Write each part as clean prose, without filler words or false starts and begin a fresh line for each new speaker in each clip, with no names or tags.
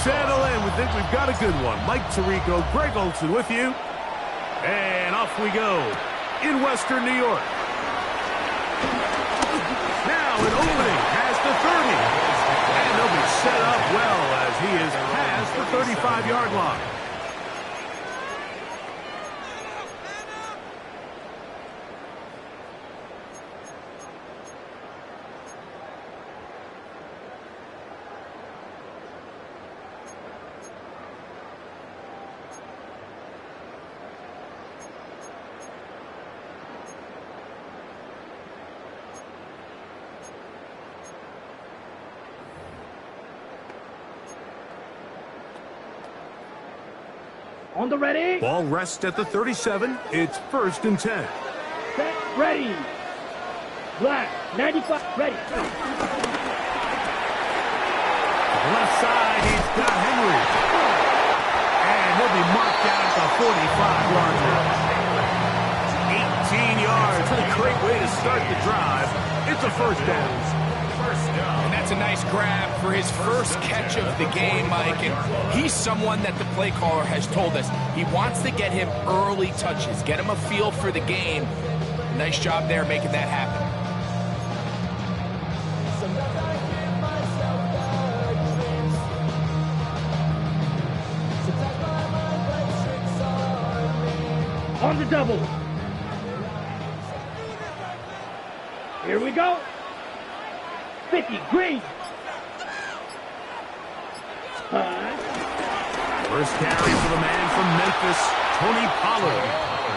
settle in. We think we've got a good one. Mike Tirico, Greg Olson with you. And off we go in Western New York. Now an opening past the 30. And they'll be set up well as he is past the 35-yard line.
On the ready.
Ball rests at the 37. It's 1st and 10.
Set, ready. Black, 95, ready.
Left side, he's got Henry. And he'll be marked down at the 45-yard line. 18 yards. A great way to start the drive. It's a 1st down.
And that's a nice grab for his first catch of the game, Mike. And he's someone that the play caller has told us he wants to get him early touches, get him a feel for the game. Nice job there making that happen.
On the double. Here we go. 50, green.
First carry for the man from Memphis, Tony Pollard.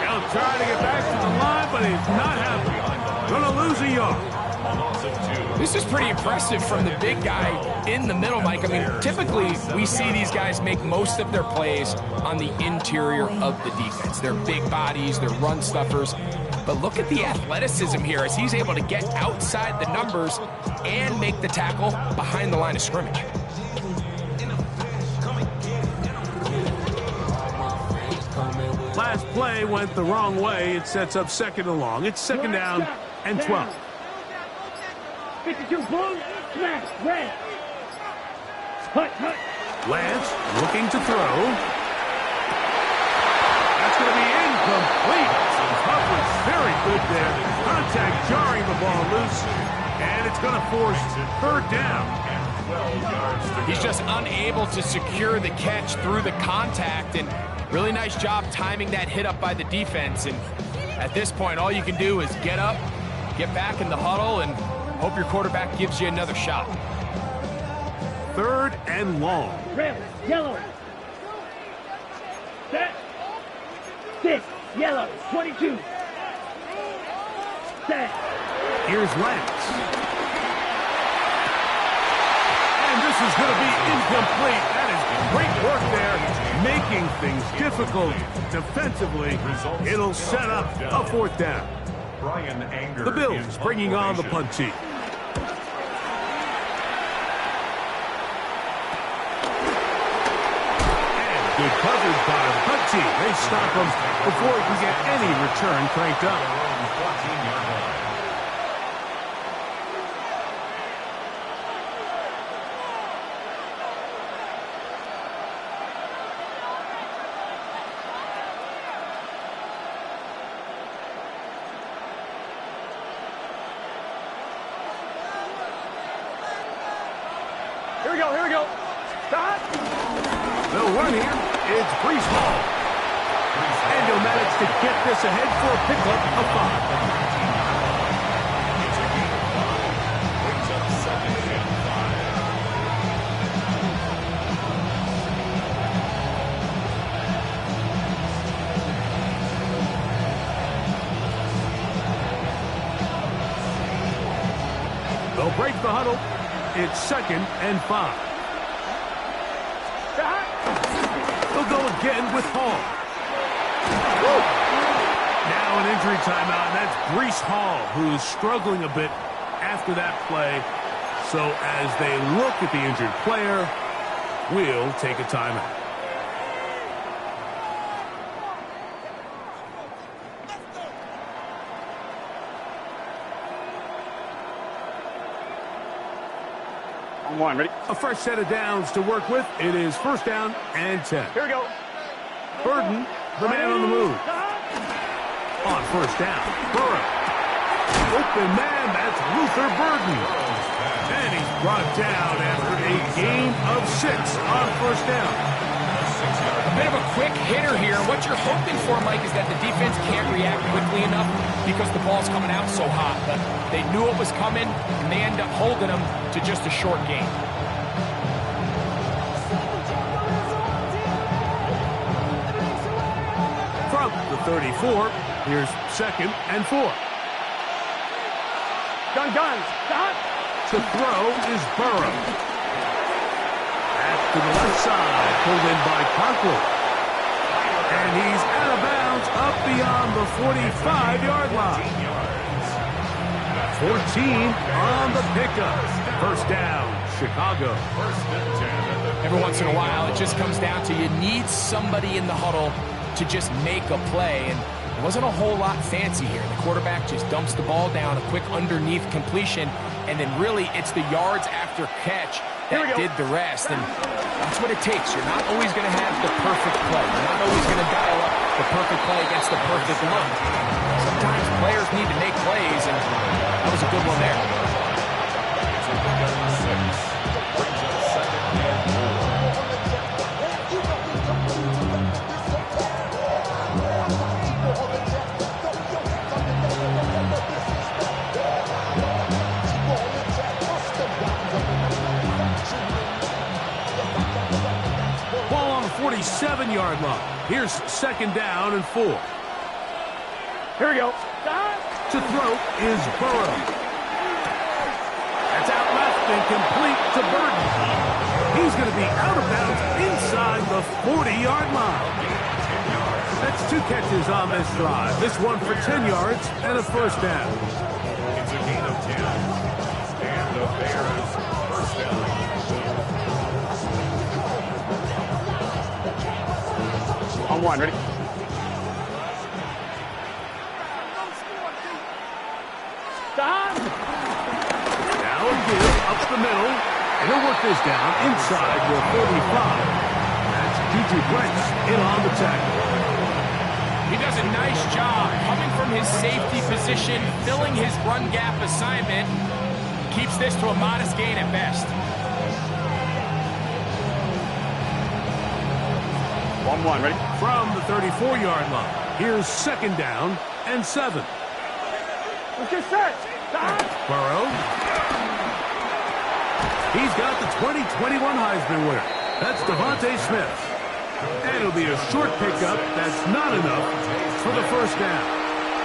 Now trying to get back to the line, but he's not happy. Gonna lose a yard.
This is pretty impressive from the big guy in the middle, Mike. I mean, typically we see these guys make most of their plays on the interior of the defense. They're big bodies, they're run stuffers. But look at the athleticism here as he's able to get outside the numbers and make the tackle behind the line of scrimmage.
Last play went the wrong way. It sets up 2nd and long. It's 2nd down and 12.
52, boom, smash, red. Hut, hut.
Lance looking to throw. That's going to be incomplete. Coverage very good there. Contact jarring the ball loose. And it's going to force 3rd down.
He's just unable to secure the catch through the contact, and really nice job timing that hit up by the defense. And at this point, all you can do is get up, get back in the huddle, and hope your quarterback gives you another shot.
3rd and long.
Red, yellow. Set. 6, yellow, 22. Set.
Here's Lance. And this is going to be incomplete. That is great work there, making things difficult defensively. It'll set up a 4th down. The Bills bringing on the punt team. And good coverage by the punt team. They stop him before he can get any return cranked up.
Here we go. Stop.
They'll run here. It's Breece Hall. And he'll manage to get this ahead for a pickup of 5. They'll break the huddle. It's 2nd and 5. They'll go again with Hall. Now an injury timeout, and that's Breece Hall, who is struggling a bit after that play. So as they look at the injured player, we'll take a timeout.
On one, ready?
A fresh set of downs to work with. It is first down and 10.
Here we go.
Burden, the man on the move. On first down, Burrow. Open man, that's Luther Burden. And he's brought down after a gain of 6 on first down.
A bit of a quick hitter here. What you're hoping for, Mike, is that the defense can't react quickly enough because the ball's coming out so hot. But they knew it was coming, and they end up holding them to just a short gain.
From the 34, here's second and 4.
Guns. Stop.
To throw is Burrow. To the left side, pulled in by Conklin. And he's out of bounds up beyond the 45-yard line. 14 on the pickup. First down, Chicago.
Every once in a while, it just comes down to you need somebody in the huddle to just make a play. And it wasn't a whole lot fancy here. The quarterback just dumps the ball down, a quick underneath completion, and then really it's the yards after catch that did the rest. And that's what it takes. You're not always going to have the perfect play. You're not always going to dial up the perfect play against the perfect look. Sometimes players need to make plays, and that was a good one there.
Ball on the 47-yard line. Here's second down and 4.
Here we go.
To throw is Burrow. That's out left and complete to Burden. He's going to be out of bounds inside the 40-yard line. That's 2 catches on this drive. This one for 10 yards and a first down.
It's a gain of 10. And the Bears first down.
On one, ready? Stop.
Now a give up the middle. And he'll work this down inside the 45. That's Juju Brents in on the tackle.
He does a nice job coming from his safety position, filling his run gap assignment. Keeps this to a modest gain at best.
1-1, ready?
From the 34-yard line, here's second down and 7.
Let's get set. Stop.
Burrow. He's got the 2021 Heisman winner. That's Devontae Smith. And it'll be a short pickup that's not enough for the first down.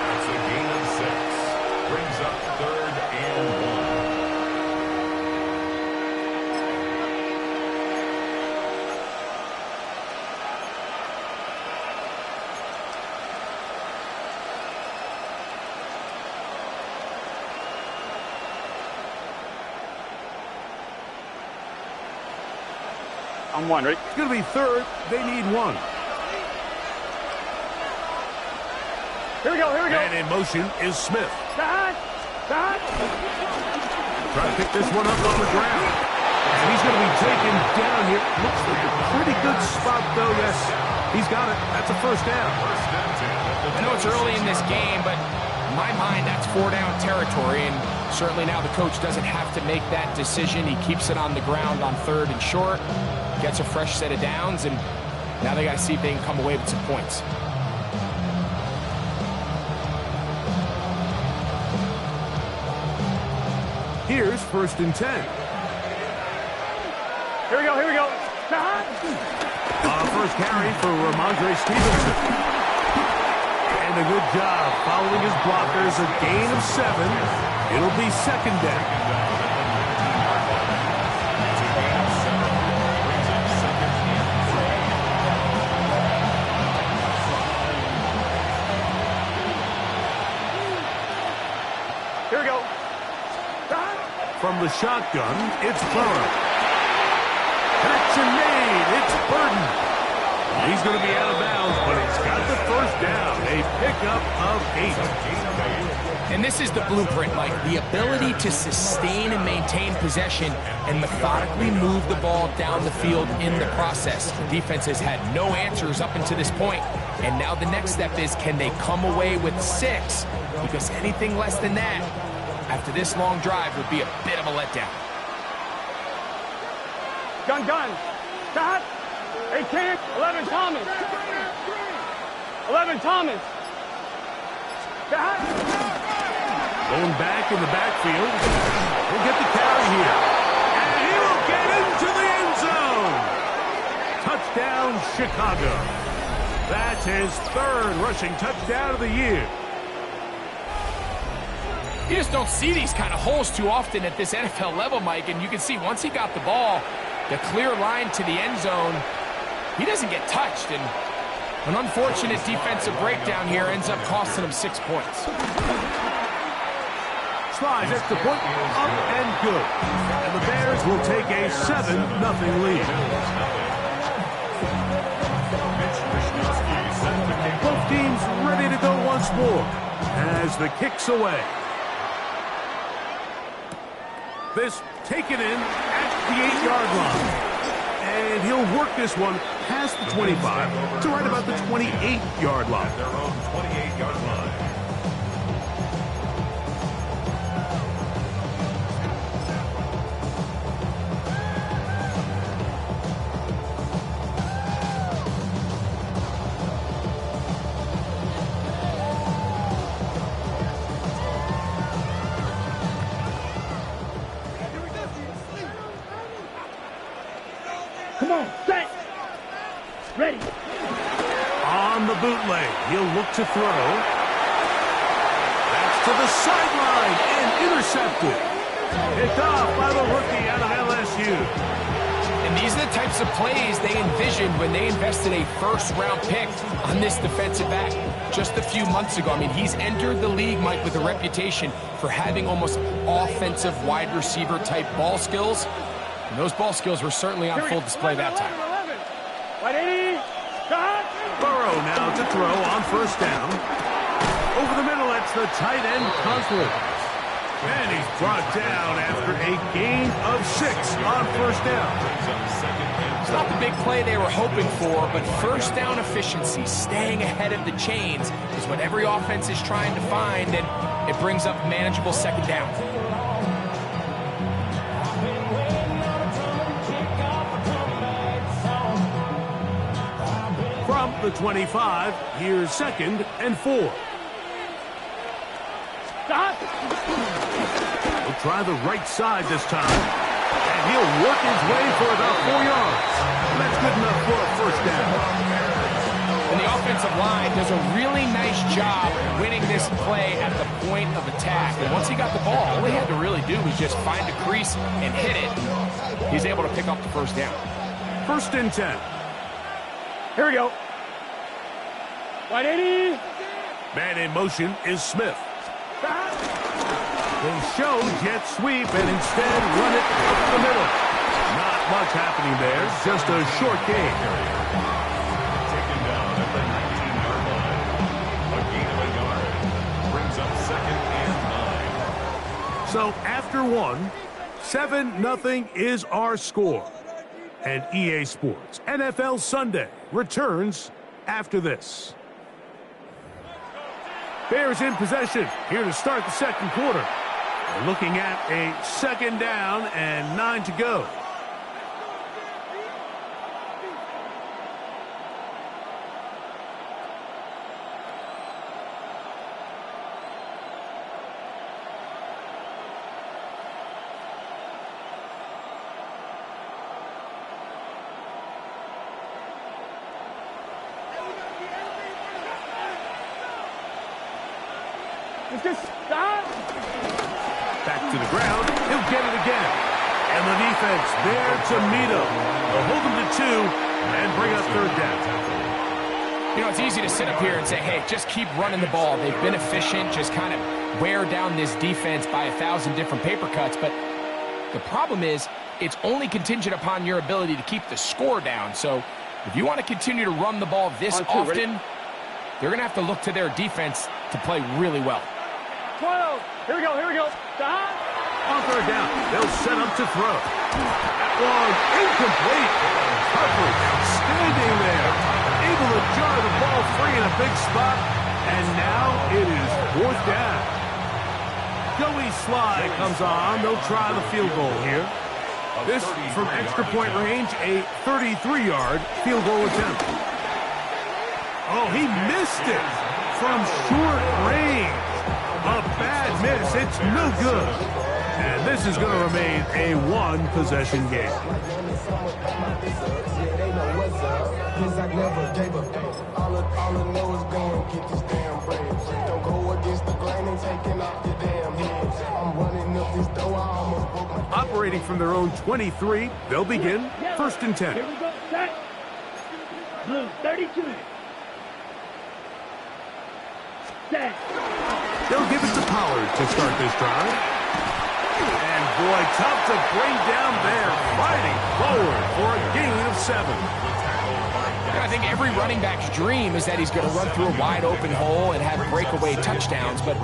That's a gain of 6. Brings up third and 1.
On one, ready?
It's going to be third. They need 1.
Here we go.
And in motion is Smith.
Stop.
Trying to pick this one up on the ground. And he's going to be taken down here. Looks like a pretty good spot, though. Yes, he's got it. That's a first down.
I know it's early in this game, but in my mind, that's 4-down territory, and certainly now the coach doesn't have to make that decision. He keeps it on the ground on third and short, gets a fresh set of downs, and now they got to see if they can come away with some points.
Here's first and 10.
Here we go. Stop.
First carry for Ramondre Stevenson. And a good job following his blockers. A gain of 7. It'll be second down.
Here we go.
From the shotgun, it's Burrow. Catch and made. It's Burden. He's going to be out of bounds, but he's got the first down. A pickup of 8.
And this is the blueprint, Mike. The ability to sustain and maintain possession and methodically move the ball down the field in the process. The defense has had no answers up until this point, and now the next step is, can they come away with 6? Because anything less than that, after this long drive, would be a bit of a letdown.
Gun. Stop. 18. 11 Thomas. 11 Thomas. Stop.
Going back in the backfield. He'll get the carry here. And he will get into the end zone. Touchdown, Chicago. That's his 3rd rushing touchdown of the year.
You just don't see these kind of holes too often at this NFL level, Mike. And you can see once he got the ball, the clear line to the end zone, he doesn't get touched. And an unfortunate defensive breakdown here ends up costing him 6 points.
Slides extra point, up and good. And the Bears will take a 7-0 lead. Both teams ready to go once more as the kick's away. This taken in at the 8-yard line. And he'll work this one past the 25 to right about the 28-yard line.
Their own 28-yard line.
Come on, set. Ready.
On the bootleg, he'll look to throw. That's to the sideline and intercepted. Picked off by the rookie out of LSU.
And these are the types of plays they envisioned when they invested a first-round pick on this defensive back just a few months ago. I mean, he's entered the league, Mike, with a reputation for having almost offensive wide receiver type ball skills. And those ball skills were certainly on full display that time.
180. Stop.
Burrow now to throw on first down. Over the middle, that's the tight end Conklin. And he's brought down after a gain of 6 on first down.
It's not the big play they were hoping for, but first down efficiency, staying ahead of the chains, is what every offense is trying to find, and it brings up manageable second down.
From the 25, here's 2nd and 4.
Stop.
He'll try the right side this time. And he'll work his way for about 4 yards. That's good enough for a first down.
And the offensive line does a really nice job winning this play at the point of attack. And once he got the ball, all he had to really do was just find a crease and hit it. He's able to pick up the first down.
1st and 10.
Here we go. 180.
Man in motion is Smith.
Stop.
They show jet sweep and instead run it up the middle. Not much happening there, just a short gain.
Taken down at the 19-yard line. A gain of a yard. Brings up 2nd and 9.
So after 1, 7-0 is our score. And EA Sports NFL Sunday returns after this. Bears in possession here to start the second quarter. They're looking at a 2nd down and 9 to go.
Just stop.
Back to the ground. He'll get it again. And the defense there to meet him. They'll hold him to 2 and bring up 3rd down.
You know, it's easy to sit up here and say, hey, just keep running the ball. They've been efficient, just kind of wear down this defense by 1,000 different paper cuts. But the problem is it's only contingent upon your ability to keep the score down. So If you want to continue to run the ball this often, they're going to have to look to their defense to play really well.
12. Here we go. Stop.
On third down, they'll set up to throw. That one incomplete. Coverage standing there, able to jar the ball free in a big spot, and now it is fourth down. Joey Sly comes on. They'll try the field goal here. This from extra point range, a 33-yard field goal attempt. Oh, he missed it from short range. A bad miss. It's no good. And this is going to remain a one-possession game. Operating from their own 23, they'll begin first and 10.
Here we go. Set. Blue 32. Set.
They'll give it to Pollard to start this drive. And boy, tough to bring down there, fighting forward for a gain of 7.
I think every running back's dream is that he's going to run through a wide open hole and have breakaway touchdowns, but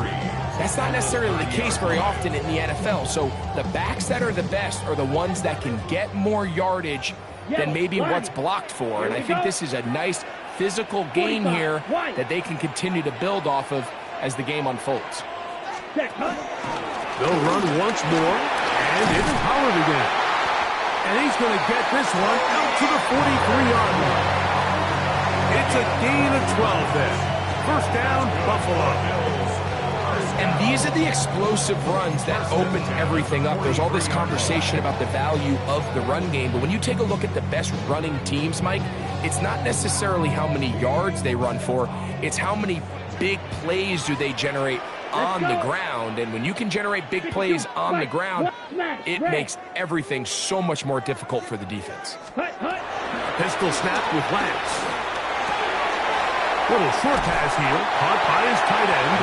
that's not necessarily the case very often in the NFL. So the backs that are the best are the ones that can get more yardage than maybe what's blocked for. And I think this is a nice physical gain here that they can continue to build off of as the game unfolds.
They'll run once more, and it's Pollard again. And he's going to get this one out to the 43-yard line. It's a gain of 12 there. First down, Buffalo.
And these are the explosive runs that open everything up. There's all this conversation about the value of the run game, but when you take a look at the best running teams, Mike, it's not necessarily how many yards they run for, it's how many big plays do they generate on the ground. And when you can generate big plays on the ground, it makes everything so much more difficult for the defense.
Pistol snap with Lance. Little short pass here, caught by his tight end.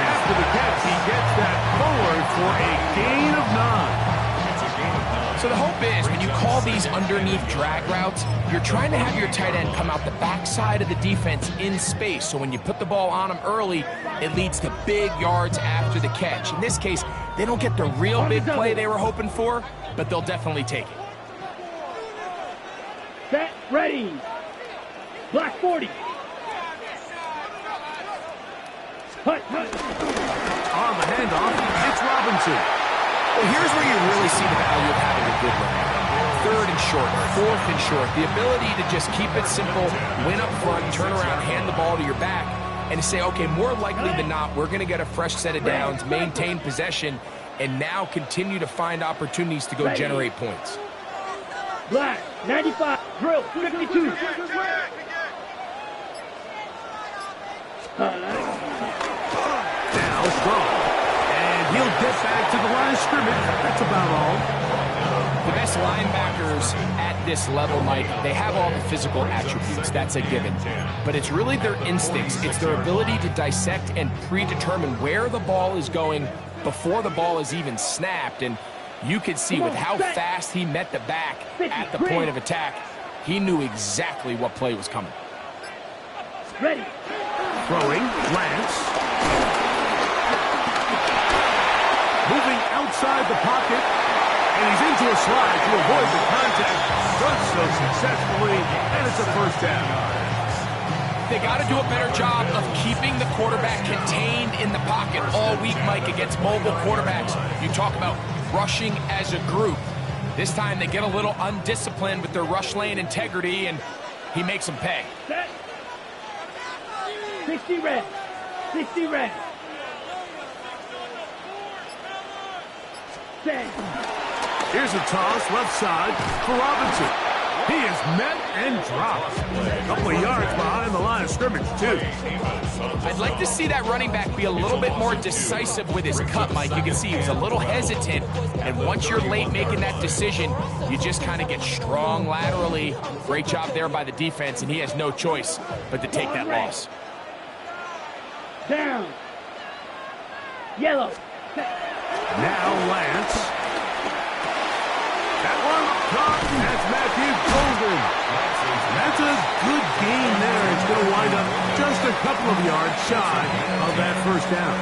After the catch, he gets that forward for a gain of 9.
So the hope is when you call these underneath drag routes, you're trying to have your tight end come out the backside of the defense in space. So when you put the ball on him early, it leads to big yards after the catch. In this case, they don't get the real big play they were hoping for, but they'll definitely take it.
Set. Ready. Black 40.
On the handoff, it's Robinson.
Well, here's where you really see the value of having a good run. Third and short, fourth and short. The ability to just keep it simple, win up front, turn around, hand the ball to your back, and to say, okay, more likely than not, we're going to get a fresh set of downs, maintain possession, and now continue to find opportunities to go generate points.
Black 95. Drill 52.
Now strong. And he'll get back to the line of scrimmage. That's about all.
The best linebackers at this level, Mike, they have all the physical attributes. That's a given. But it's really their instincts. It's their ability to dissect and predetermine where the ball is going before the ball is even snapped. And you could see with how fast he met the back at the point of attack, he knew exactly what play was coming.
Ready.
Throwing, Lance. Moving outside the pocket, and he's into a slide to avoid the contact. Does so successfully, and it's a first down.
They got to do a better job of keeping the quarterback contained in the pocket all week, Mike, against mobile quarterbacks. You talk about rushing as a group. This time they get a little undisciplined with their rush lane integrity, and he makes them pay.
Set. 60 red. 60 red. Set.
Here's a toss left side for Robinson. He is met and dropped. A couple of yards behind the line of scrimmage, too.
I'd like to see that running back be a little bit more decisive with his cut, Mike. You can see he was a little hesitant, and once you're late making that decision, you just kind of get strong laterally. Great job there by the defense, and he has no choice but to take that loss.
Down. Yellow.
Now Lance. That one caught. That's Matthew Golden. That's It's a good game there. It's going to wind up just a couple of yards shy of that first down.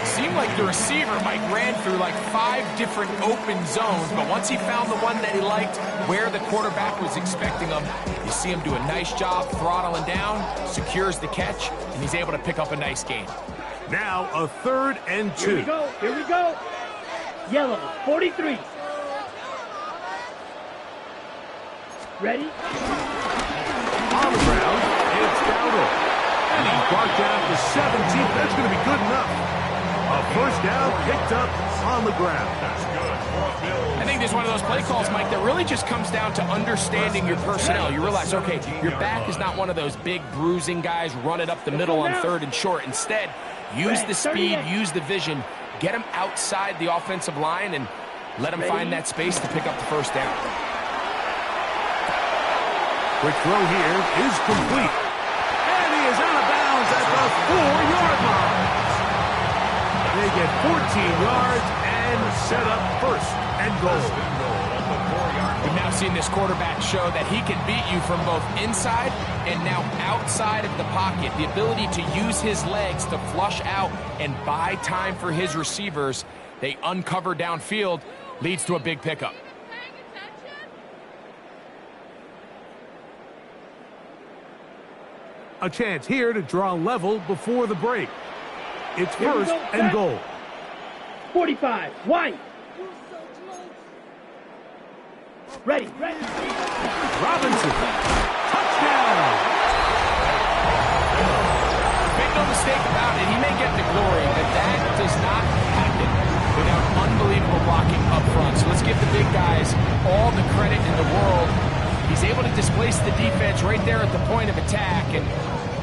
Seemed like the receiver, Mike, ran through like 5 different open zones, but once he found the one that he liked, where the quarterback was expecting him, you see him do a nice job throttling down, secures the catch, and he's able to pick up a nice gain.
Now a 3rd and 2.
Here we go. Here we go. Yellow, 43. Ready?
On the ground, it's Dowdle. And he's brought down to 17. That's going to be good enough. A first down picked up on the ground.
That's good for a Bills.
I think there's one of those play calls, Mike, that really just comes down to understanding your personnel. You realize, okay, your back is not one of those big bruising guys running up the middle on 3rd and short. Instead, use the speed, use the vision, get him outside the offensive line, and let him find that space to pick up the first down.
Quick throw here is complete. And he is out of bounds at the 4-yard line. They get 14 yards and set up 1st and goal.
We've now seen this quarterback show that he can beat you from both inside and now outside of the pocket. The ability to use his legs to flush out and buy time for his receivers. They uncover downfield, leads to a big pickup.
A chance here to draw level before the break. It's 1st and goal.
45. White. Ready.
Robinson. Touchdown.
Make no mistake about it, he may get the glory, but that does not happen without unbelievable blocking up front. So let's give the big guys all the credit in the world. He's able to displace the defense right there at the point of attack, and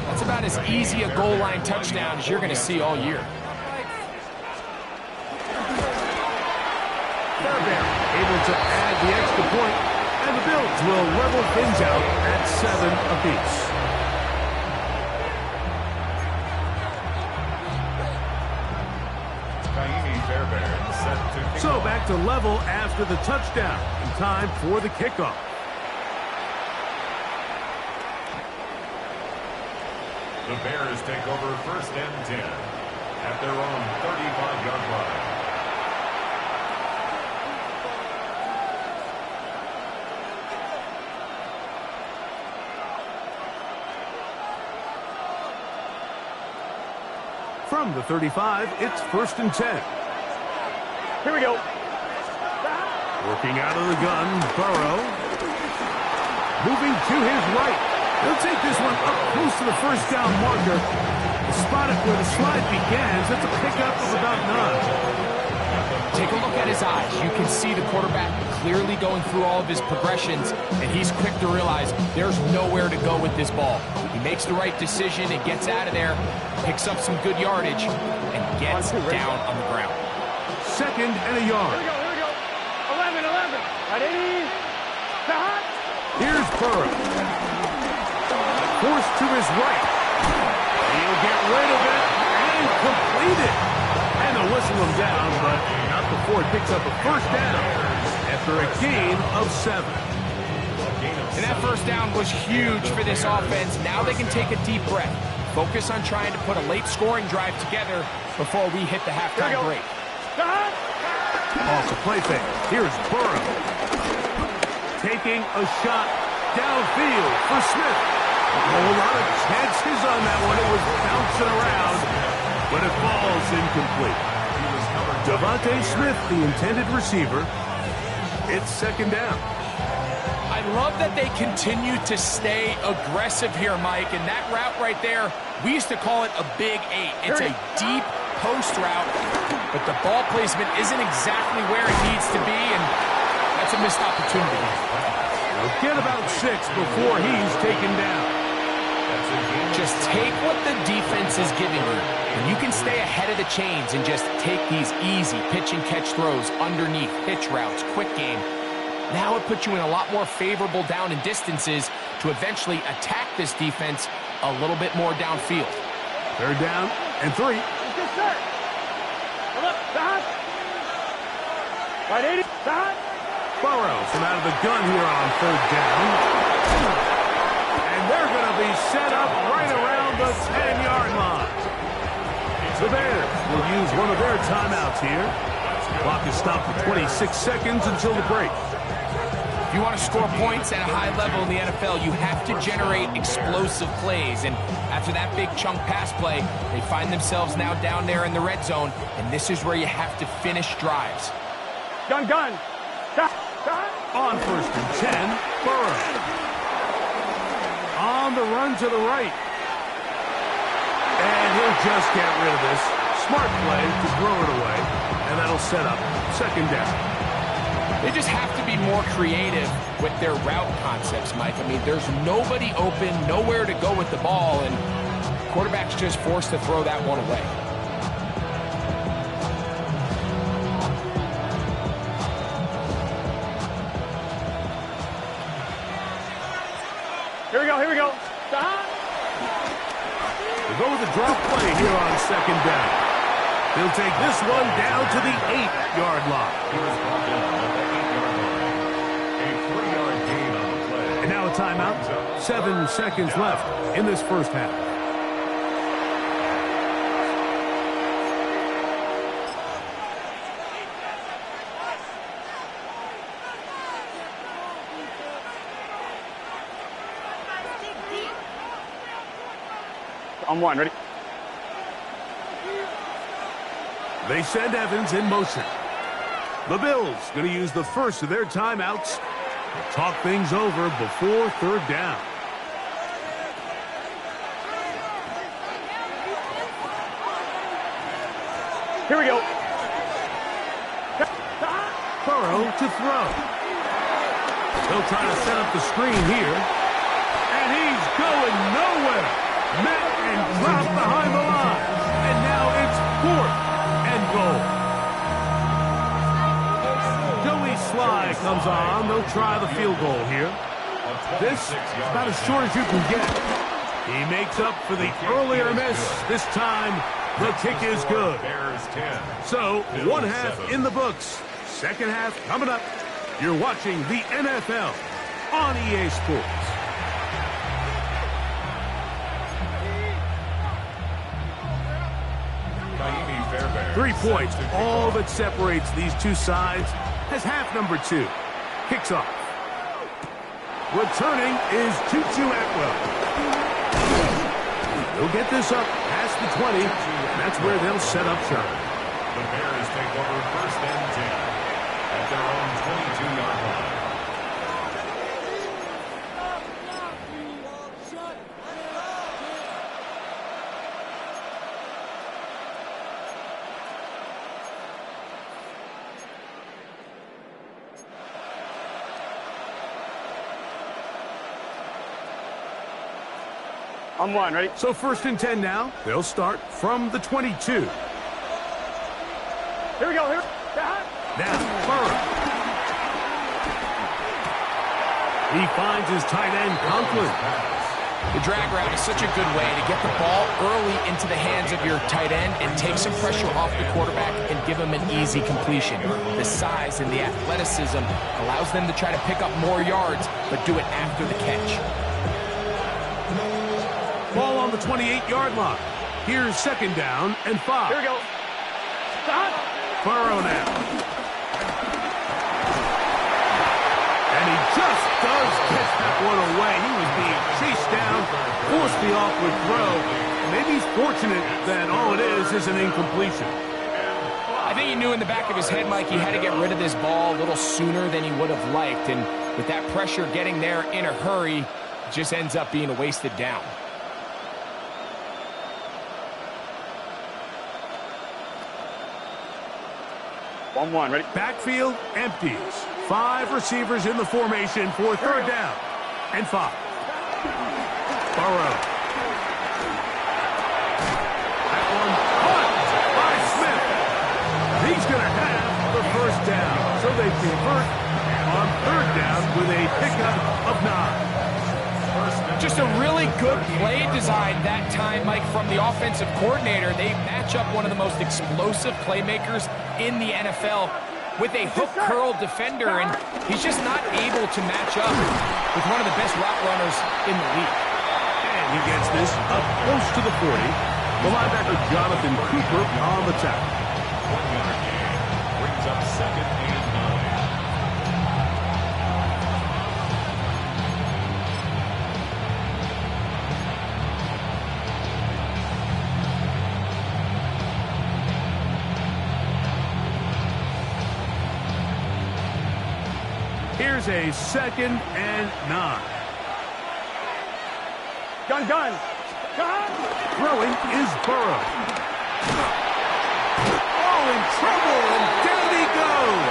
that's about as easy a goal line touchdown as you're going to see all year.
Fairbairn able to add the extra point, and the Bills will level things out at 7 apiece.
Kaimi Fairbairn set to kick
So
off.
back to level after the touchdown. In time for the kickoff.
The Bears take over 1st and 10 at their own 35-yard line.
From the 35, it's 1st and 10.
Here we go.
Working out of the gun, Burrow. Moving to his right. He'll take this one up close to the first down marker. Spot it where the slide begins. That's a pickup of about 9.
Take a look at his eyes. You can see the quarterback clearly going through all of his progressions, and he's quick to realize there's nowhere to go with this ball. He makes the right decision and gets out of there, picks up some good yardage, and gets down on the ground.
2nd and a yard.
Here we go. 11. Ready? Stop.
Here's Burrow. Forced to his right. He'll get rid of it and complete it. And they'll whistle him down, but not before it picks up a first down after a gain of 7.
And that first down was huge for this offense. Now they can take a deep breath. Focus on trying to put a late scoring drive together before we hit the halftime break.
Stop.
Off the play fake. Here's Burrow. Taking a shot downfield for Smith. A whole lot of chances on that one. It was bouncing around, but it falls incomplete. Devontae Smith, the intended receiver. It's 2nd down.
I love that they continue to stay aggressive here, Mike, and that route right there, we used to call it a big 8. It's a deep post route, but the ball placement isn't exactly where it needs to be, and that's a missed opportunity.
They'll get about 6 before he's taken down.
Just take what the defense is giving you, and you can stay ahead of the chains and just take these easy pitch and catch throws underneath, pitch routes, quick game. Now it puts you in a lot more favorable down and distances to eventually attack this defense a little bit more downfield.
3rd down and 3.
Yes, sir. Come up. Stop. Right, 80. Stop.
Burrow from out of the gun here on 3rd down. they're going to be set up right around the 10-yard line. The Bears will use one of their timeouts here. Clock is stopped for 26 seconds until the break.
If you want to score points at a high level in the NFL, you have to generate explosive plays. And after that big chunk pass play, they find themselves now down there in the red zone. And this is where you have to finish drives.
Gun.
On first and 10, Burrow. On the run to the right. And he'll just get rid of this. Smart play to throw it away. And that'll set up second down.
They just have to be more creative with their route concepts, Mike. I mean, there's nobody open, nowhere to go with the ball, and quarterback's just forced to throw that one away.
Here we go. Stop.
We'll go with a drop play here on second down. He'll take this one down to the 8-yard line.
He was brought down at the 8-yard line. A 3-yard gain on the play.
And now a timeout. 7 seconds left in this first half.
On one, ready?
They send Evans in motion. The Bills going to use the first of their timeouts to talk things over before third down.
Here we go.
Burrow to throw. He'll try to set up the screen here. And he's going nowhere. Met and dropped behind the line. And now it's 4th and goal. Joey Sly comes on. They'll try the field goal here. This is about as short as you can get. He makes up for the earlier miss. This time, the kick is good. So, one half in the books. Second half coming up. You're watching the NFL on EA Sports.
Miami Fairbairn.
3 points, all that separates these two sides, as half number 2 kicks off. Returning is Tutu Atwell. He'll get this up past the 20, and that's where they'll set up shop.
The Bears take over first and 10 at their own 22-yard line.
On one, ready?
So first and 10 now. They'll start from the 22.
Here we go. Here.
Now, Burrow. He finds his tight end, Conklin.
The drag route is such a good way to get the ball early into the hands of your tight end and take some pressure off the quarterback and give him an easy completion. The size and the athleticism allows them to try to pick up more yards, but do it after the catch.
Ball on the 28-yard line. Here's second down and 5.
Here we go. Stop.
Burrow now. And he just does catch that one away. He was being chased down, forced the awkward throw. Maybe he's fortunate that all it is an incompletion.
I think he knew in the back of his head, Mike, he had to get rid of this ball a little sooner than he would have liked. And with that pressure getting there in a hurry, it just ends up being a wasted down.
On one, ready?
Backfield empties. 5 receivers in the formation for third down and 5. Burrow. That one caught by Smith. He's going to have the first down. So they convert on third down with a pickup of 9.
Just a really good play design that time, Mike, from the offensive coordinator. They match up one of the most explosive playmakers in the NFL with a hook curl defender, and he's just not able to match up with one of the best route runners in the league.
He gets this up close to the 40. The linebacker Jonathan Cooper on the tackle.
1-yard gain. Brings up second and 9.
Here's a 2nd and 9.
Gun, gun. Gun.
Throwing is Burrow. Oh, in trouble, and down he goes.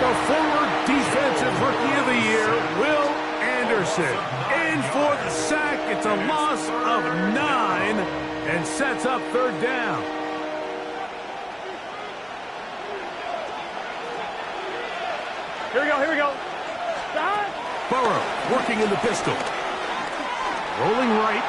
The former Defensive Rookie of the Year, Will Anderson. In for the sack. It's a loss of 9 and sets up 3rd down.
Here we go, here we go. Stop.
Burrow working in the pistol. Rolling right.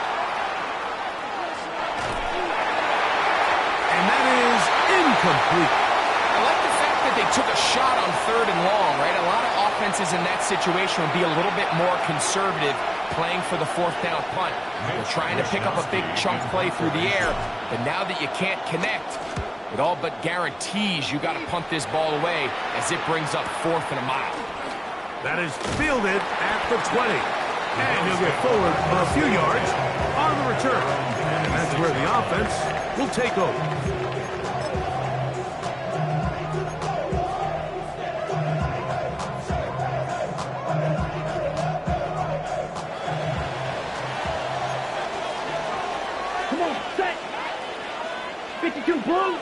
And that is incomplete.
I like the fact that they took a shot on 3rd and long, right? A lot of offenses in that situation would be a little bit more conservative playing for the 4th down punt. They're trying to pick up a big chunk play through the air, but now that you can't connect, it all but guarantees you got to punt this ball away as it brings up 4th and a mile.
That is fielded at the 20. And he'll get forward a few yards on the return. And that's where the offense will take over.
Come on, set. 52 blue.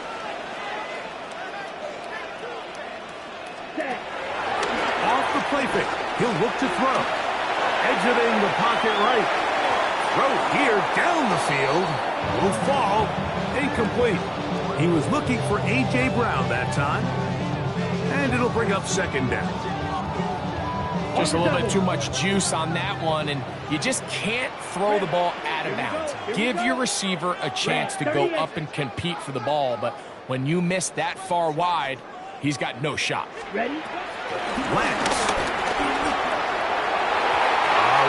Set.
Off the play fake. He'll look to throw. Exiting the pocket right. Throw here down the field. Will fall. Incomplete. He was looking for A.J. Brown that time. And it'll bring up 2nd down.
Just a little bit too much juice on that one, and you just can't throw the ball out of bounds. Give your receiver a chance to go up and compete for the ball, but when you miss that far wide, he's got no shot.
Ready?
Lance.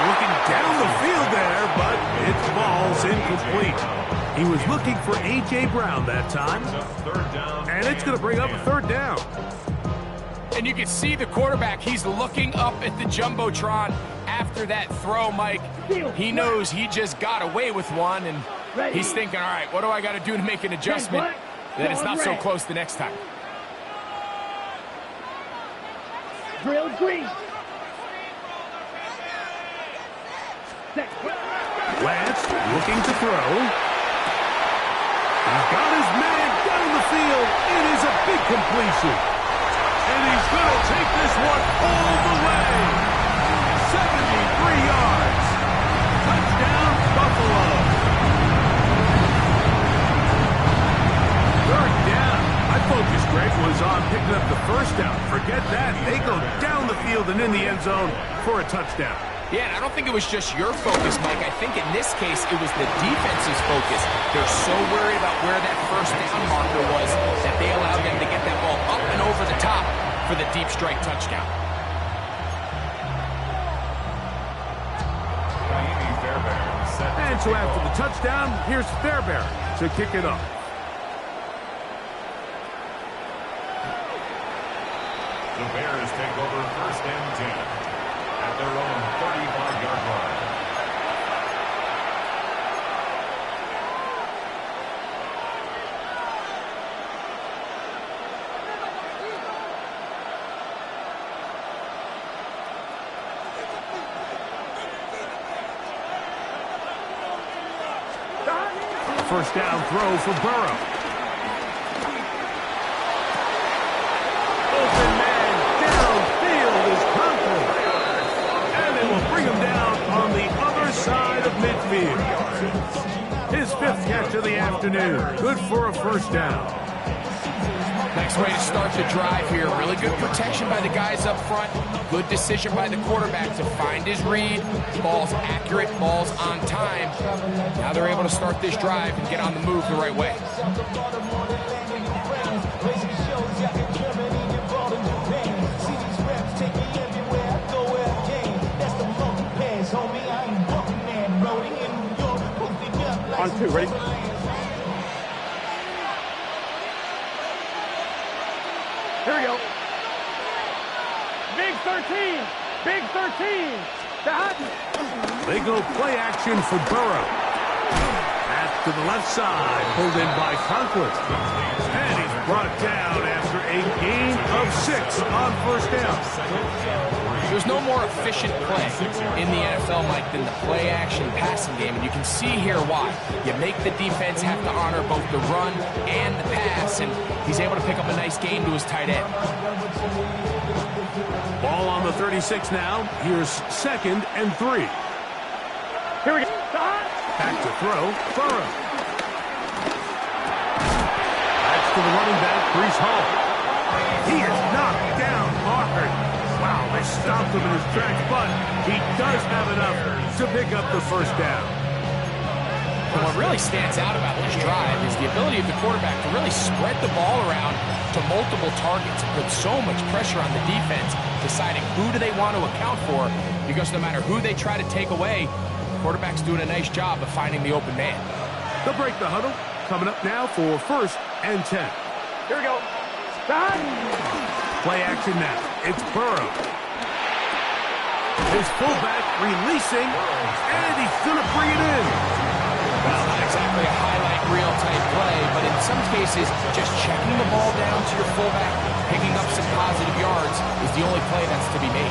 Looking down the field there, but it's ball's incomplete. He was looking for A.J. Brown that time. And it's going to bring up a 3rd down.
And you can see the quarterback, he's looking up at the Jumbotron after that throw, Mike. He knows he just got away with one, and he's thinking, all right, what do I got to do to make an adjustment that it's not so close the next time?
Drill green.
Lance looking to throw. He's got his man down the field. It is a big completion. And he's going to take this one all the way. 73 yards. Touchdown, Buffalo. 3rd down. My focus, Greg, was on picking up the 1st down. Forget that. They go down the field and in the end zone for a touchdown.
Yeah, and I don't think it was just your focus, Mike. I think in this case, it was the defense's focus. They're so worried about where that 1st down marker was that they allowed them to get that ball up and over the top for the deep strike touchdown.
And so after the touchdown, here's Fairbairn to kick it off.
The Bears take over 1st and 10. At their own 35-yard line.
First down throw for Burrow. Open man downfield is Conklin. And they will bring him down on the other side of midfield. His 5th catch of the afternoon. Good for a 1st down.
Nice way to start the drive here. Really good protection by the guys up front. Good decision by the quarterback to find his read. Ball's accurate, ball's on time. Now they're able to start this drive and get on the move the right way.
On 2, ready? Here we go. Big 13. Big 13. Dot.
They go play action for Burrow. Pass to the left side, pulled in by Conklin. And he's brought down after a gain of 6 on first down.
There's no more efficient play in the NFL, Mike, than the play-action passing game, and you can see here why. You make the defense have to honor both the run and the pass, and he's able to pick up a nice gain to his tight end.
Ball on the 36 now. Here's 2nd and 3.
Here we go.
Back to throw, Burrow. That's to the running back, Breece Hall. He is knocked down hard. Wow, they stopped him in his tracks, but he does have enough to pick up the first down.
And what really stands out about this drive is the ability of the quarterback to really spread the ball around to multiple targets and put so much pressure on the defense, deciding who do they want to account for, because no matter who they try to take away, the quarterback's doing a nice job of finding the open man.
They'll break the huddle. Coming up now for 1st and 10.
Here we go. Dot.
Play action now. It's Burrow. His fullback releasing, and he's going to bring it in.
Well, not exactly a highlight reel type play, but in some cases, just checking the ball down to your fullback, picking up some positive yards is the only play that's to be made.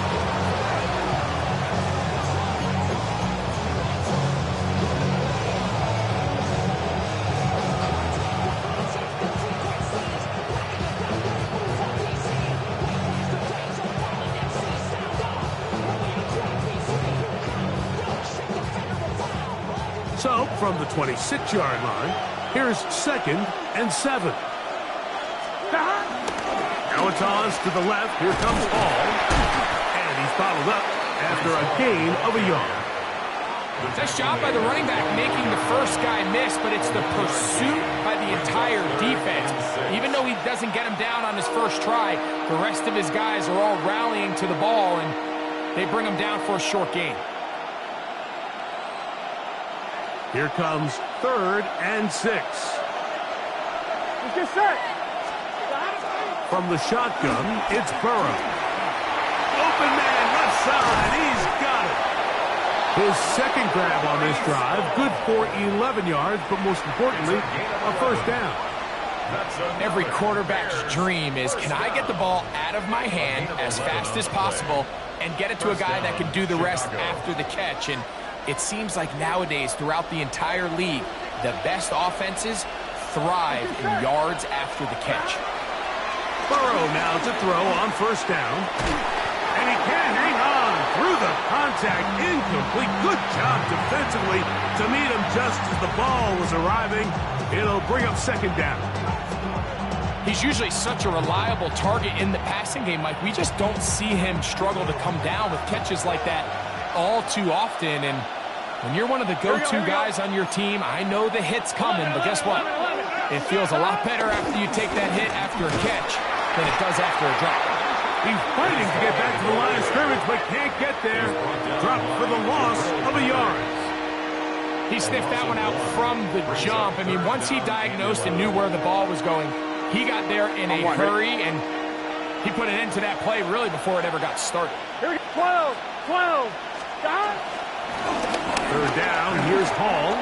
So, from the 26-yard line, here's 2nd and 7. Now it's Oz to the left. Here comes Hall. And he's bottled up after a gain of a yard.
Nice job by the running back making the first guy miss, but it's the pursuit by the entire defense. Even though he doesn't get him down on his first try, the rest of his guys are all rallying to the ball, and they bring him down for a short gain.
Here comes 3rd and 6.
Let's get set.
From the shotgun, it's Burrow. Open man, left side. He's got it. His 2nd grab on this drive, good for 11 yards, but most importantly, a first down.
Every quarterback's dream is, can I get the ball out of my hand as fast as possible and get it to a guy that can do the rest after the catch? And it seems like nowadays, throughout the entire league, the best offenses thrive in yards after the catch.
Burrow now to throw on first down. And he can hang on through the contact. Incomplete. Good job defensively to meet him just as the ball was arriving. It'll bring up 2nd down.
He's usually such a reliable target in the passing game, Mike. We just don't see him struggle to come down with catches like that all too often. And when you're one of the go-to guys on your team, I know the hit's coming, but guess what? It feels a lot better after you take that hit after a catch than it does after a drop.
He's fighting to get back to the line of scrimmage, but can't get there. Dropped for the loss of a yard.
He sniffed that one out from the jump. I mean, once he diagnosed and knew where the ball was going, he got there in a hurry, and he put an end to that play really before it ever got started.
Here we go. 12. Dot.
3rd down, here's Hall.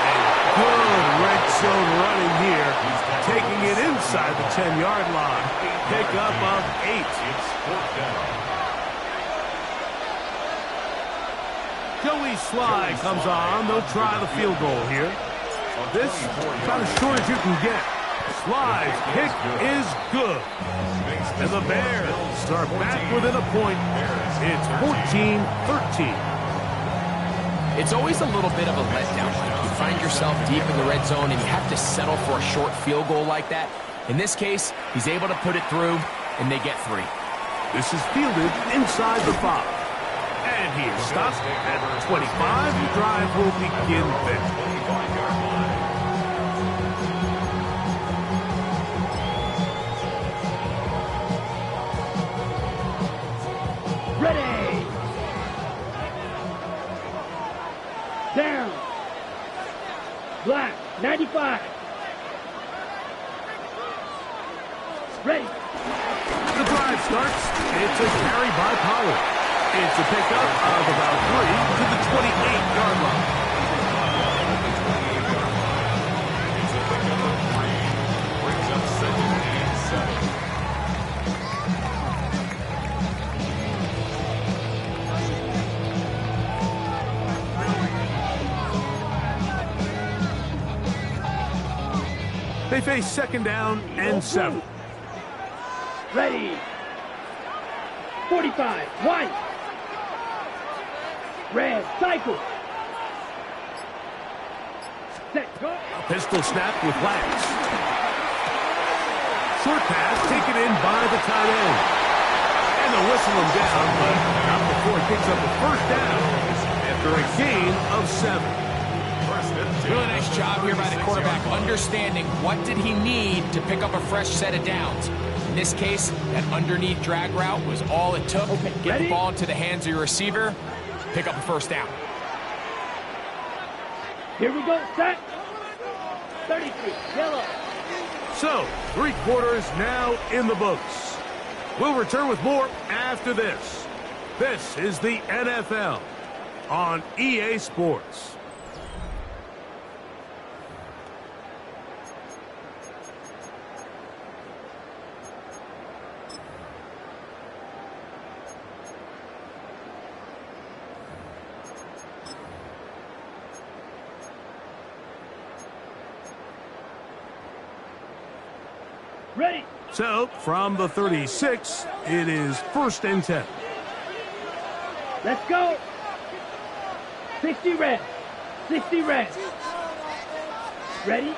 And good red zone running here. Taking it inside the 10-yard line. Pick up of 8. Joey Sly comes on. They'll try the field goal here. This about as short as you can get. Sly's kick is good. And the Bears start back within a point. It's 14-13.
It's always a little bit of a letdown. Like you find yourself deep in the red zone and you have to settle for a short field goal like that. In this case, he's able to put it through, and they get 3.
This is fielded inside the 5. And he is stopped at 25. The drive will begin there.
Ready. Down. Black, 95. Ready.
The drive starts. It's a carry by Pollard. It's a pickup of about 3 to the 28-yard line.
It's a pickup of 3. Brings up 2nd and 7.
They face 2nd down and 7.
Ready. 45. White. Red. Cycle. Set. Go.
A pistol snap with Lance. Short pass taken in by the tight end. And they'll whistle him down, but not before he picks up a 1st down after a gain of 7.
Really nice job here by the quarterback, understanding what did he need to pick up a fresh set of downs. In this case, that underneath drag route was all it took. Get the ball into the hands of your receiver, pick up a 1st down.
Here we go. Set. 33. Yellow.
So, 3 quarters now in the books. We'll return with more after this. This is the NFL on EA Sports.
Ready.
So, from the 36, it is 1st and 10.
Let's go. 60 red. 60 red. Ready.
The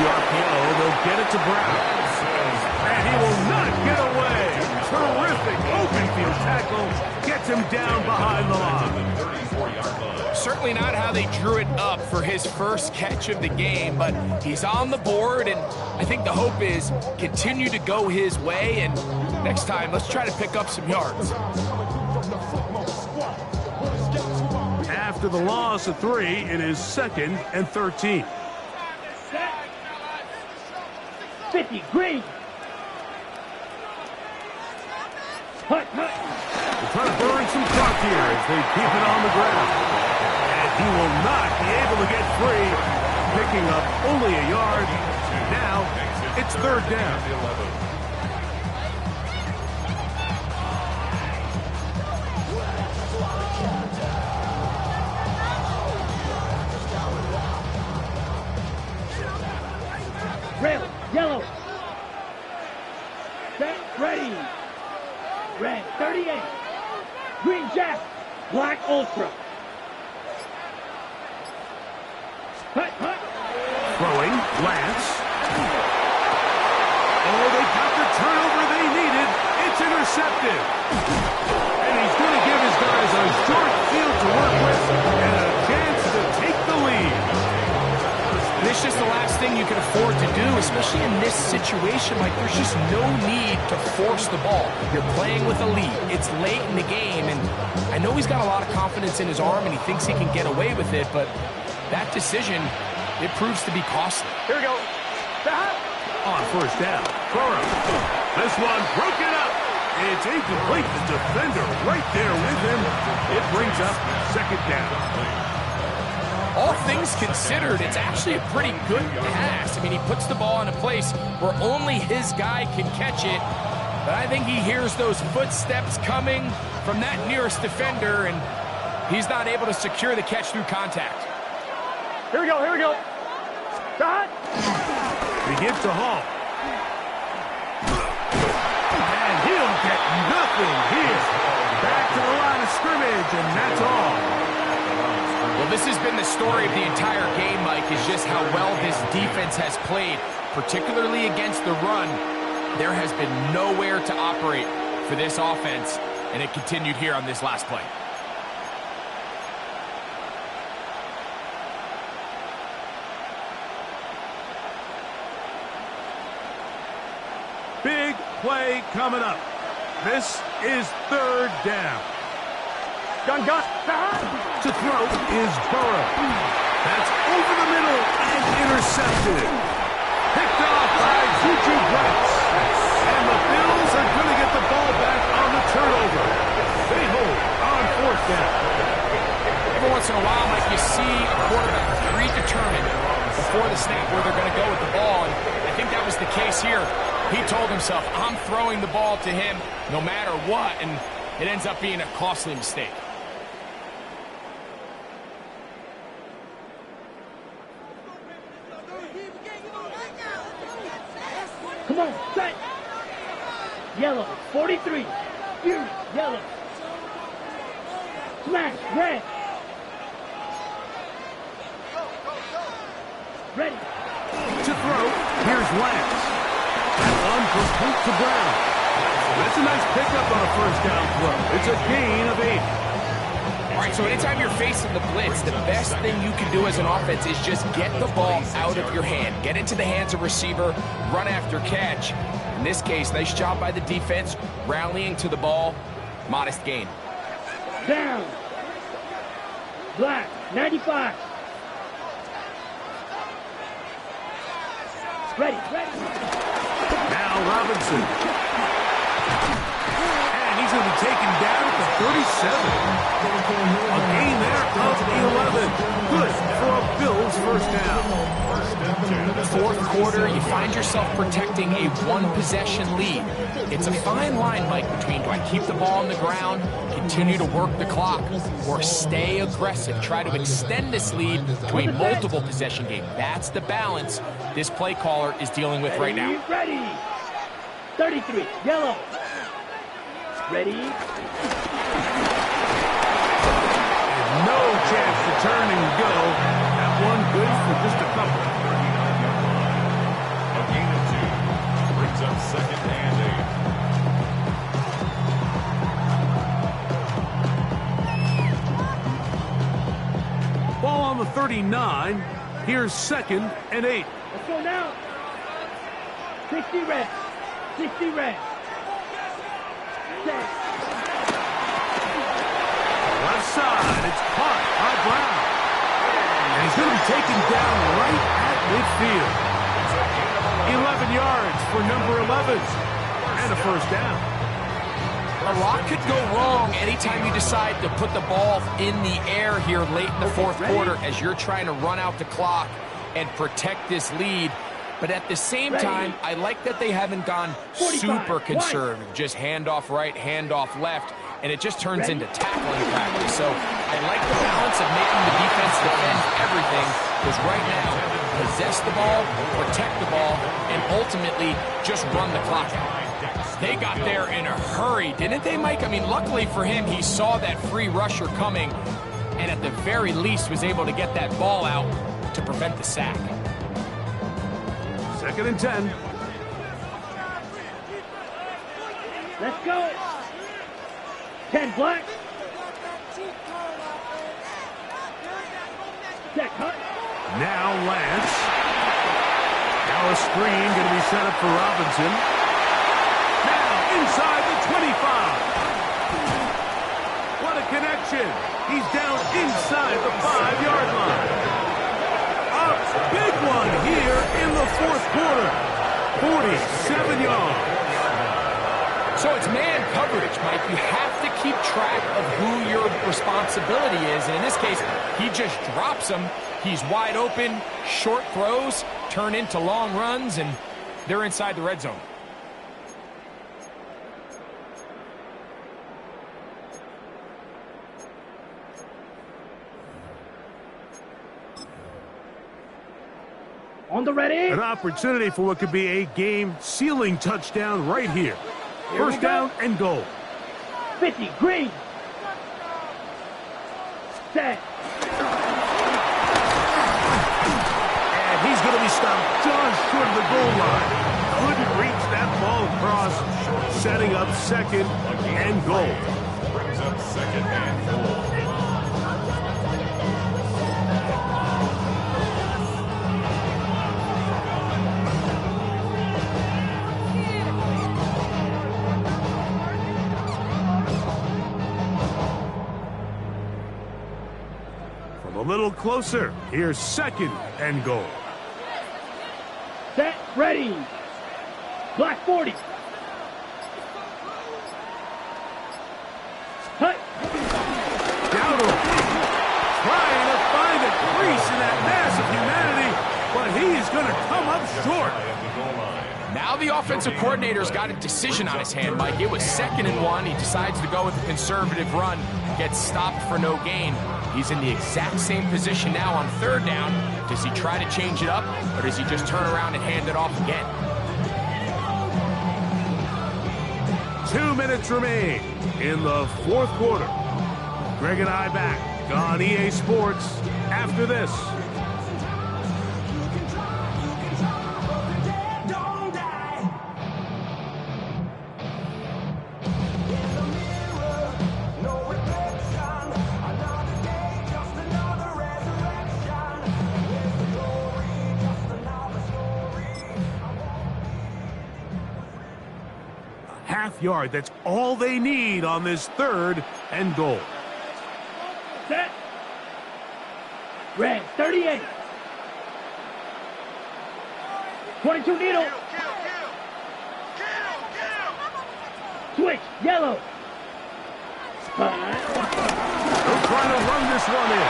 RPO, they'll get it to Brown. And he will not get away. Terrific open field tackle. Gets him down behind the line.
Certainly not how they drew it up for his first catch of the game, but he's on the board, and I think the hope is continue to go his way, and next time, let's try to pick up some yards.
After the loss of 3, it is 2nd and 13.
Set. 50. Green. Hut, hut.
They're trying to burn some clock here as they keep it on the ground. He will not be able to get free, picking up only a yard. Now, it's 3rd down.
Red. Yellow. Set. Ready. Red. 38. Green Jack. Black Ultra. Hut, hut.
Throwing, Lance. Oh, they got the turnover they needed. It's intercepted. And he's going to give his guys a short field to work with and a chance to take the lead.
And it's just the last thing you can afford to do, especially in this situation. Like, there's just no need to force the ball. You're playing with a lead. It's late in the game, and I know he's got a lot of confidence in his arm, and he thinks he can get away with it, but that decision, it proves to be costly.
Here we go.
On 1st down, Burrow. This one broken up. It's incomplete. The defender right there with him. It brings up 2nd down.
All things considered, it's actually a pretty good pass. I mean, he puts the ball in a place where only his guy can catch it. But I think he hears those footsteps coming from that nearest defender, and he's not able to secure the catch through contact.
Here we go. Here we go. Cut.
He gives to Hall. And he'll get nothing here. Back to the line of scrimmage, and that's all.
Well, this has been the story of the entire game, Mike, is just how well this defense has played, particularly against the run. There has been nowhere to operate for this offense, and it continued here on this last play.
Big play coming up. This is 3rd down.
Gun, gun.
To throw is Burrow. That's over the middle and intercepted. Picked off by Juju Brents. And the Bills are going to get the ball back on the turnover. They hold on fourth down.
Every once in a while, Mike, you see a quarterback predetermined before the snap where they're going to go with the ball, and I think that was the case here. He told himself, I'm throwing the ball to him no matter what, and it ends up being a costly mistake.
Come on, set. Yellow, 43. Fury, yellow. Smash, red. Ready.
To throw, here's Lance. That one complete to Brown. That's a nice pickup on a first down throw. It's a gain of 8.
All right, so anytime you're facing the blitz, the best thing you can do as an offense is just get the ball out of your hand. Get into the hands of receiver, run after catch. In this case, nice job by the defense, rallying to the ball. Modest gain.
Down. Black, 95. Ready, ready.
Now Robinson. And he's going to be taken down at the 37. A gain there of 11. Good for a Bills first down.
Fourth quarter, you find yourself protecting a one-possession lead. It's a fine line, Mike, between do I keep the ball on the ground, continue to work the clock, or stay aggressive, try to extend this lead to a multiple possession game. That's the balance this play caller is dealing with right now.
Ready. 33, yellow. Ready.
No chance to turn and go. That one good for just a couple.
A gain of 2. Brings up second and 8.
Ball on the 39. Here's second and 8.
Let's go now. 60 red. 60 red. Set.
Left side. It's caught by Brown. And he's going to be taken down right at midfield. 11 yards for number 11. And a first down.
A lot could go wrong anytime you decide to put the ball in the air here late in the fourth quarter as you're trying to run out the clock and protect this lead. But at the same time, I like that they haven't gone super conservative. Just handoff right, handoff left, and it just turns into tackling practice. So I like the balance of making the defense defend everything, because right now, possess the ball, protect the ball, and ultimately just run the clock out. They got there in a hurry, didn't they, Mike? I mean, luckily for him, he saw that free rusher coming, and at the very least was able to get that ball out to prevent the sack.
Second and 10.
Let's go. 10 black. Check, cut.
Now Lance. Now a screen going to be set up for Robinson. Now inside the 25. What a connection. He's down inside the 5-yard line. A big one here in the fourth quarter. 47 yards.
So it's man coverage, Mike. You have to keep track of who your responsibility is. And in this case, he just drops him. He's wide open. Short throws turn into long runs, and they're inside the red zone.
On the ready.
An opportunity for what could be a game-sealing touchdown right here. First down and goal.
50, green. Set.
And he's going to be stopped just short of the goal line. Couldn't reach that ball across. Setting up second and goal.
Brings up second and goal.
little closer. Here's 2nd and goal.
Set, ready. Black 40. Hut.
Dowdle trying to find a crease in that mass of humanity, but he is going to come up short.
Now the offensive coordinator's got a decision on his hand, Mike. It was 2nd and 1. He decides to go with a conservative run, gets stopped for no gain. He's in the exact same position now on 3rd down. Does he try to change it up, or does he just turn around and hand it off again?
2 minutes remain in the 4th quarter. Greg and I back on EA Sports after this. Yard. That's all they need on this 3rd and goal.
Set. Red, 38. 22 needle. Switch, yellow.
They're trying to run this one in.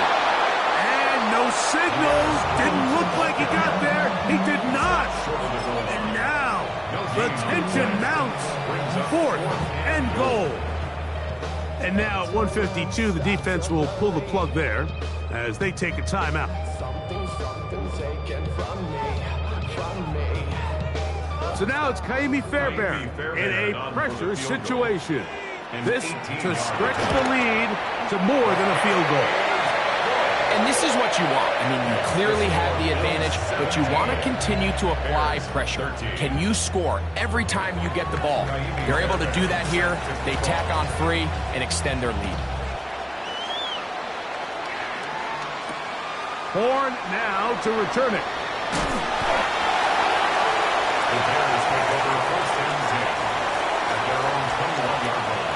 And no signals. Didn't look like he got there. He did not. And now the tension mounts. 4th and goal. And now at 1:52, the defense will pull the plug there as they take a timeout. So now it's Ka'imi Fairbairn in a pressure situation. This to stretch the lead to more than a field goal.
And this is what you want. I mean, you clearly have the advantage, but you want to continue to apply pressure. Can you score every time you get the ball? They're able to do that here. They tack on 3 and extend their lead.
Horn now to return it.
The Bears take over 1st and 10 at their own 21-yard line.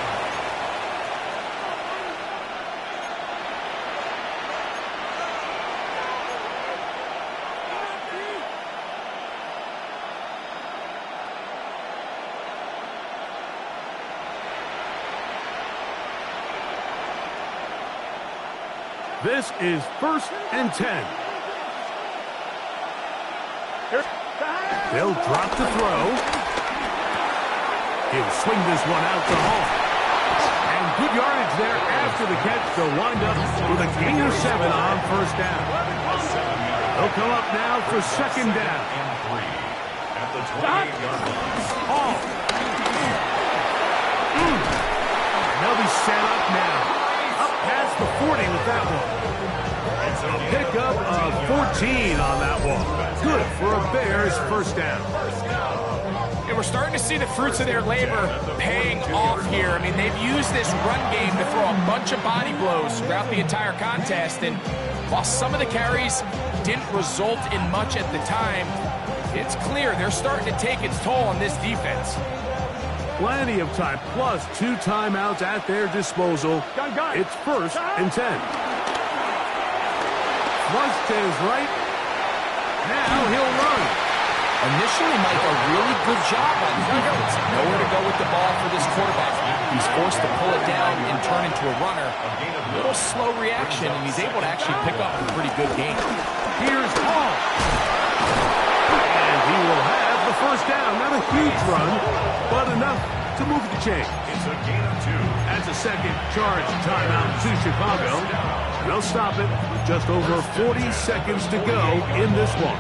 This is 1st and 10. They'll drop to throw. He'll swing this one out to Hall. And good yardage there after the catch. They'll wind up with a gain of 7 on 1st down. They'll come up now for 2nd down.
And 3 at the 28-yard line.
Hall. They'll be set up now. Up past the 40 with that one. A pickup of 14 on that one. Good for a Bears 1st down.
And we're starting to see the fruits of their labor paying off here. I mean, they've used this run game to throw a bunch of body blows throughout the entire contest. And while some of the carries didn't result in much at the time, it's clear they're starting to take its toll on this defense.
Plenty of time, plus 2 timeouts at their disposal. It's 1st and 10. Flush to his right. Now he'll run.
Initially, Mike, a really good job on the defense. Nowhere to go with the ball for this quarterback. He's forced to pull it down and turn into a runner. A little slow reaction, and he's able to actually pick up a pretty good gain.
Here's Hall. And he will have the 1st down. Not a huge run, but enough to move the chain.
It's a gain of 2.
That's a 2nd charge timeout to Chicago. They'll stop it with just over 40 seconds to go in this one.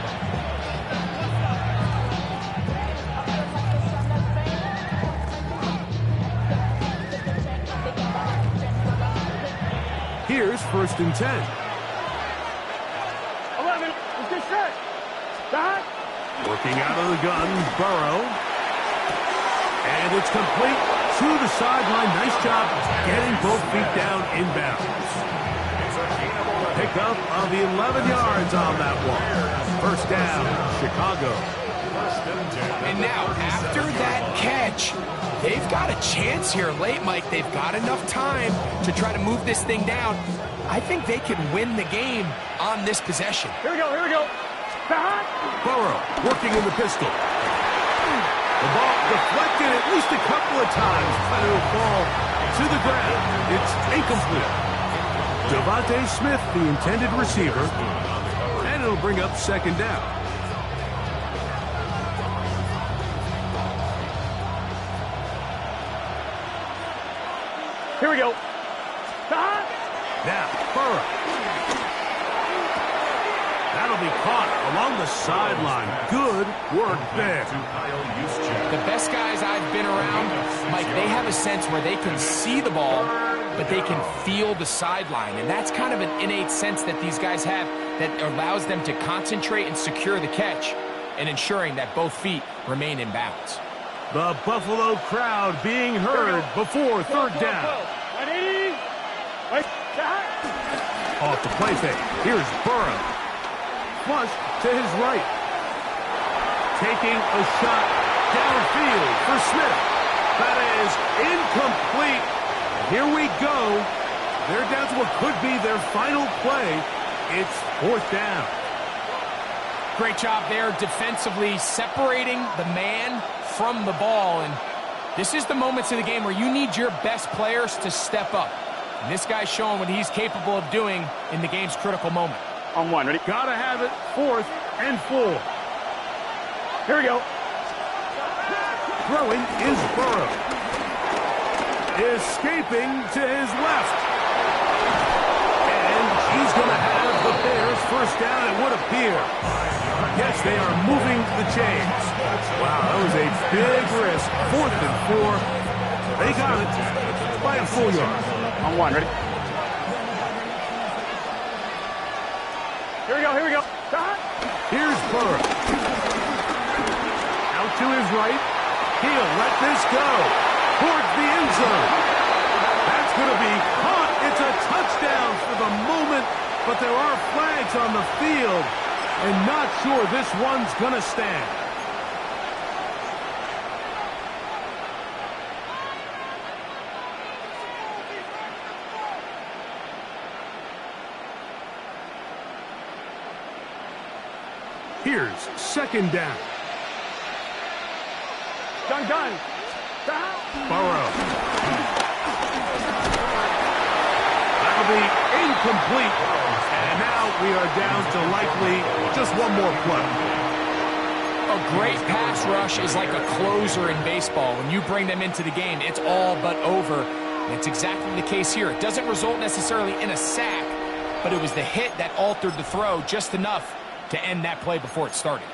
Here's 1st and 10.
11, is this set? Stop.
Working out of the gun, Burrow. And it's complete to the sideline. Nice job getting both feet down inbounds. Pickup of 11 yards on that one. 1st down, Chicago.
And now, after that catch, they've got a chance here late, Mike. They've got enough time to try to move this thing down. I think they can win the game on this possession.
Here we go, here we go.
Burrow working in the pistol. The ball deflected at least a couple of times, but it'll fall to the ground. It's incomplete. Devontae Smith, the intended receiver, and it'll bring up second down.
Here we go.
Now, Burrow. That'll be caught along the sideline. Good work there.
The best guys I've been around, Mike, they have a sense where they can see the ball, but they can feel the sideline. And that's kind of an innate sense that these guys have that allows them to concentrate and secure the catch and ensuring that both feet remain in bounds.
The Buffalo crowd being heard before third down. Off the play fake. Here's Burrow. Flush to his right. Taking a shot downfield for Smith. That is incomplete. Here we go. They're down to what could be their final play. It's fourth down.
Great job there defensively, separating the man from the ball. And this is the moments of the game where you need your best players to step up. And this guy's showing what he's capable of doing in the game's critical moment.
On one, ready?
Gotta have it. 4th and 4.
Here we go.
Throwing is Burrow. Escaping to his left. And he's going to have the Bears first down, it would appear. Yes, they are moving the chains. Wow, that was a big risk. 4th and 4. They got it by a full yard.
On one, ready? Here we go, here we go.
Here's Burrow. Out to his right. He'll let this go towards the end zone. That's going to be caught. It's a touchdown for the moment, but there are flags on the field, and not sure this one's going to stand. Here's second down.
Gun.
Burrow. That'll be incomplete. And now we are down to likely just one more play.
A great pass rush is like a closer in baseball. When you bring them into the game, it's all but over. And it's exactly the case here. It doesn't result necessarily in a sack, but it was the hit that altered the throw just enough to end that play before it started.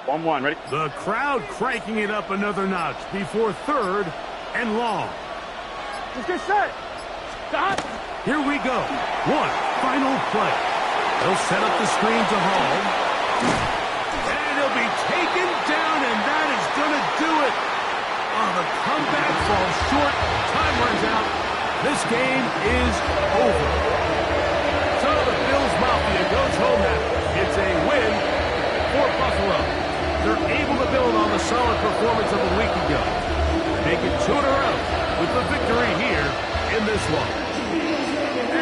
On one, ready?
The crowd cranking it up another notch before third and long.
Let's get set. Stop.
Here we go. One final play. They'll set up the screen to Hall. And he'll be taken down, and that is going to do it. Oh, the comeback falls short. Time runs out. This game is over. So the Bills Mafia goes home happy. It's a win for Buffalo. They're able to build on the solid performance of a week ago. Make it 2 in a row with the victory here in this one.